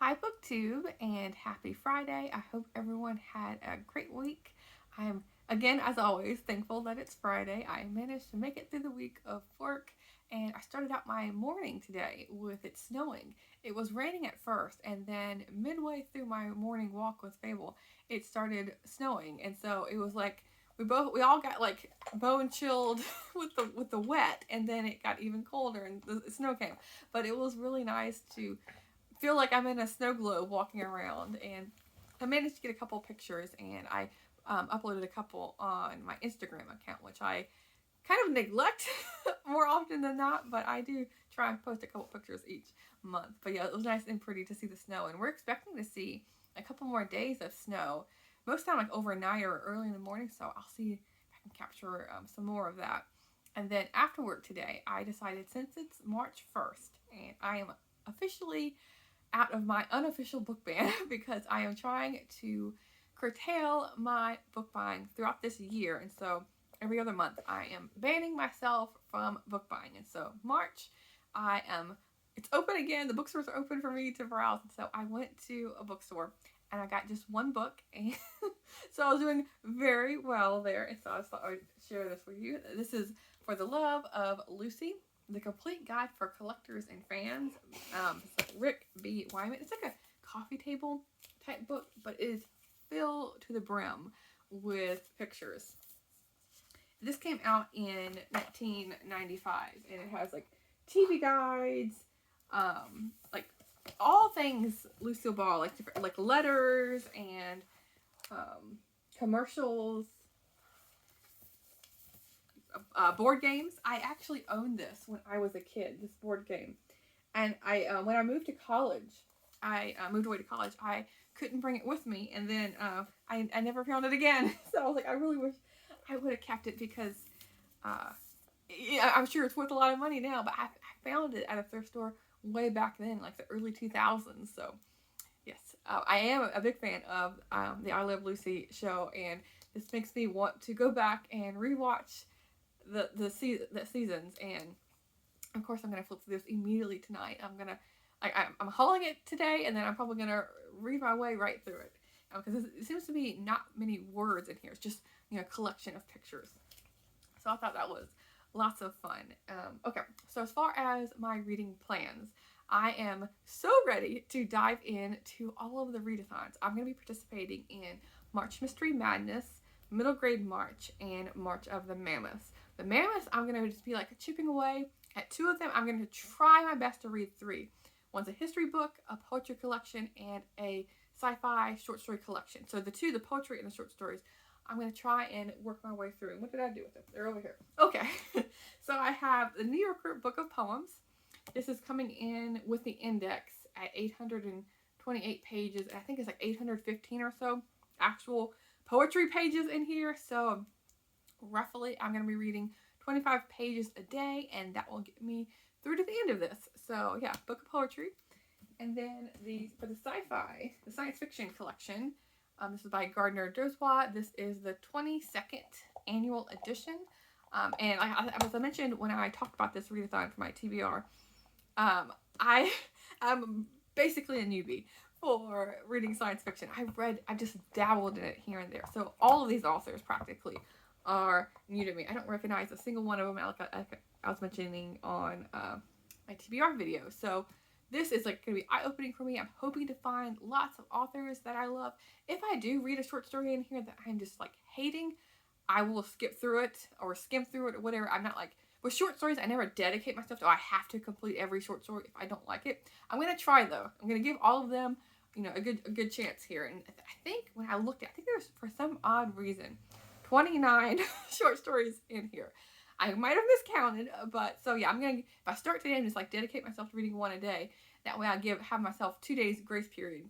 Hi BookTube and happy Friday. I hope everyone had a great week. I'm again, as always, thankful that it's Friday. I managed to make it through the week of work and I started out my morning today with it snowing. It was raining at first and then midway through my morning walk with Fable, it started snowing, and so it was like we all got like bone chilled with the wet, and then it got even colder and the snow came. But it was really nice to feel like I'm in a snow globe walking around, and I managed to get a couple pictures, and I uploaded a couple on my Instagram account, which I kind of neglect more often than not, but I do try and post a couple pictures each month. But yeah, it was nice and pretty to see the snow, and we're expecting to see a couple more days of snow, most time like overnight or early in the morning, so I'll see if I can capture some more of that. And then after work today, I decided, since it's March 1st and I am officially out of my unofficial book ban because I am trying to curtail my book buying throughout this year. And so every other month I am banning myself from book buying. And so March, it's open again. The bookstores are open for me to browse. And so I went to a bookstore and I got just one book. And so I was doing very well there. And so I just thought I would share this with you. This is For the Love of Lucy, The Complete Guide for Collectors and Fans. It's Rick B. Wyman. It's like a coffee table type book, but it is filled to the brim with pictures. This came out in 1995, and it has like TV guides, like all things Lucille Ball, like different like letters and commercials, board games. I actually owned this when I was a kid, this board game. And when I moved to college, I moved away to college, I couldn't bring it with me. And then I never found it again. So I was like, I really wish I would have kept it because yeah, I'm sure it's worth a lot of money now. But I found it at a thrift store way back then, like the early 2000s. So yes, I am a big fan of the I Love Lucy show. And this makes me want to go back and rewatch the seasons. And of course I'm gonna flip through this immediately tonight. I'm hauling it today, and then I'm probably gonna read my way right through it because it seems to be not many words in here. It's just a collection of pictures. So I thought that was lots of fun. Okay, so as far as my reading plans, I am so ready to dive into all of the readathons. I'm going to be participating in March Mystery Madness, Middle Grade March, and March of the Mammoths. The Mammoths, I'm going to just be like chipping away at two of them. I'm going to try my best to read three. One's a history book, a poetry collection, and a sci-fi short story collection. So the poetry and the short stories, I'm going to try and work my way through. And what did I do with them? They're over here. Okay. So I have the New Yorker Book of Poems. This is coming in with the index at 828 pages. I think it's like 815 or so actual poetry pages in here. So roughly, I'm going to be reading 25 pages a day, and that will get me through to the end of this. So yeah, book of poetry. And then for the sci-fi, the science fiction collection, this is by Gardner Dozois. This is the 22nd annual edition. And as I mentioned when I talked about this readathon for my TBR, I am basically a newbie for reading science fiction. I just dabbled in it here and there. So all of these authors practically are new to me. I don't recognize a single one of them, like I was mentioning on my TBR video. So this is like going to be eye-opening for me. I'm hoping to find lots of authors that I love. If I do read a short story in here that I'm just like hating, I will skip through it or skim through it or whatever. I'm not like, with short stories, I never dedicate myself to, I have to complete every short story if I don't like it. I'm going to try though. I'm going to give all of them, a good chance here. And I think when I looked at, I think there's, for some odd reason, 29 short stories in here. I might have miscounted, but so yeah, if I start today, I'm just like dedicate myself to reading one a day. That way I have myself 2 days grace period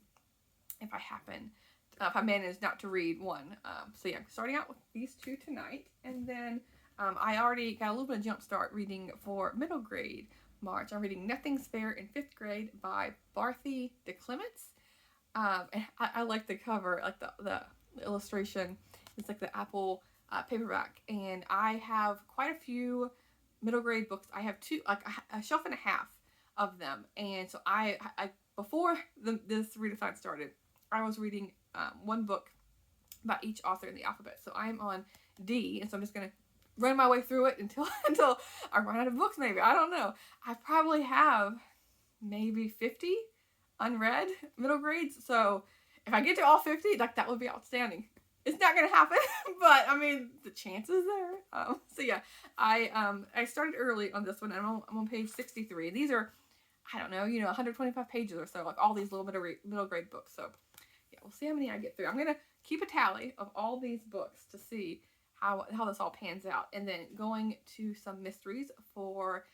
if I manage not to read one. So yeah, I'm starting out with these two tonight, and then I already got a little bit of jump start reading for middle grade March. I'm reading Nothing's Fair in 5th grade by Barthy DeClements. And I like the cover, like the illustration. It's like the Apple paperback, and I have quite a few middle grade books. I have a shelf and a half of them, and so I before this readathon started, I was reading one book by each author in the alphabet. So I'm on D, and so I'm just gonna run my way through it until I run out of books. Maybe, I don't know. I probably have maybe 50 unread middle grades. So if I get to all 50, like, that would be outstanding. It's not gonna happen, but I mean, the chances there. So yeah, I started early on this one. I'm on page 63. These are, I don't know, 125 pages or so, like all these little middle grade books. So yeah, we'll see how many I get through. I'm gonna keep a tally of all these books to see how this all pans out, and then going to some mysteries for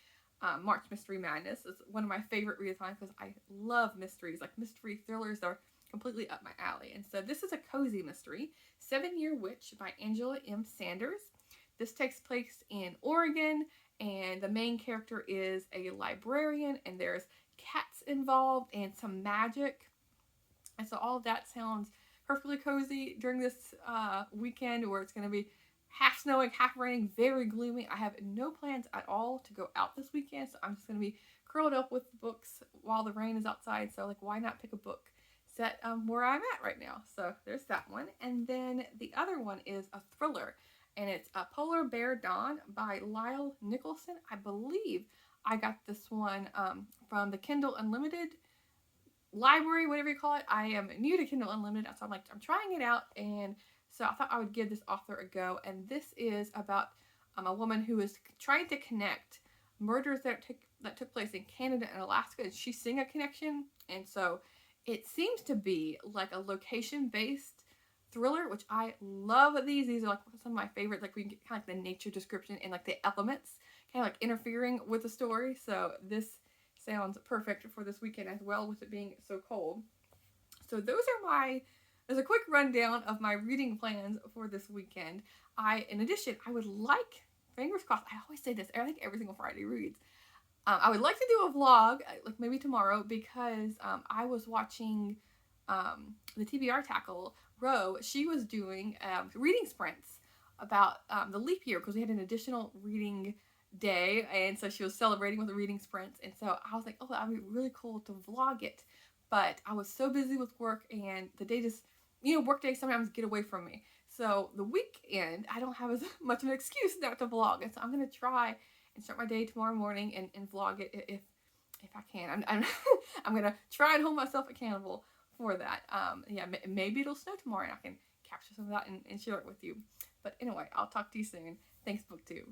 March Mystery Madness. It's one of my favorite readathons because I love mysteries. Like, mystery thrillers are completely up my alley. And so this is a cozy mystery, 7-Year Witch by Angela M. Sanders. This takes place in Oregon, and the main character is a librarian, and there's cats involved and some magic. And so all of that sounds perfectly cozy during this weekend, where it's going to be half snowing, half raining, very gloomy. I have no plans at all to go out this weekend, so I'm just going to be curled up with books while the rain is outside. So, like, why not pick a book set where I'm at right now? So there's that one. And then the other one is a thriller, and it's a Polar Bear Dawn by Lyle Nicholson. I believe I got this one from the Kindle Unlimited library, whatever you call it. I am new to Kindle Unlimited, so I'm trying it out, and so I thought I would give this author a go. And this is about a woman who is trying to connect murders that took place in Canada and Alaska, and she's seeing a connection. And so it seems to be like a location-based thriller, which I love. These are like some of my favorites. Like, we get kind of like the nature description and like the elements kind of like interfering with the story. So this sounds perfect for this weekend as well, with it being so cold. So there's a quick rundown of my reading plans for this weekend. In addition, I would like, fingers crossed, I always say this, I think every single Friday reads, I would like to do a vlog, like maybe tomorrow, because I was watching the TBR Tackle, Ro. She was doing reading sprints about the leap year, because we had an additional reading day, and so she was celebrating with the reading sprints. And so I was like, oh, that'd be really cool to vlog it, but I was so busy with work, and the day just, work days sometimes get away from me. So the weekend, I don't have as much of an excuse not to vlog, and so I'm gonna try and start my day tomorrow morning and vlog it if I can. I'm gonna try and hold myself accountable for that. Yeah, maybe it'll snow tomorrow, and I can capture some of that and share it with you. But anyway, I'll talk to you soon. Thanks, BookTube.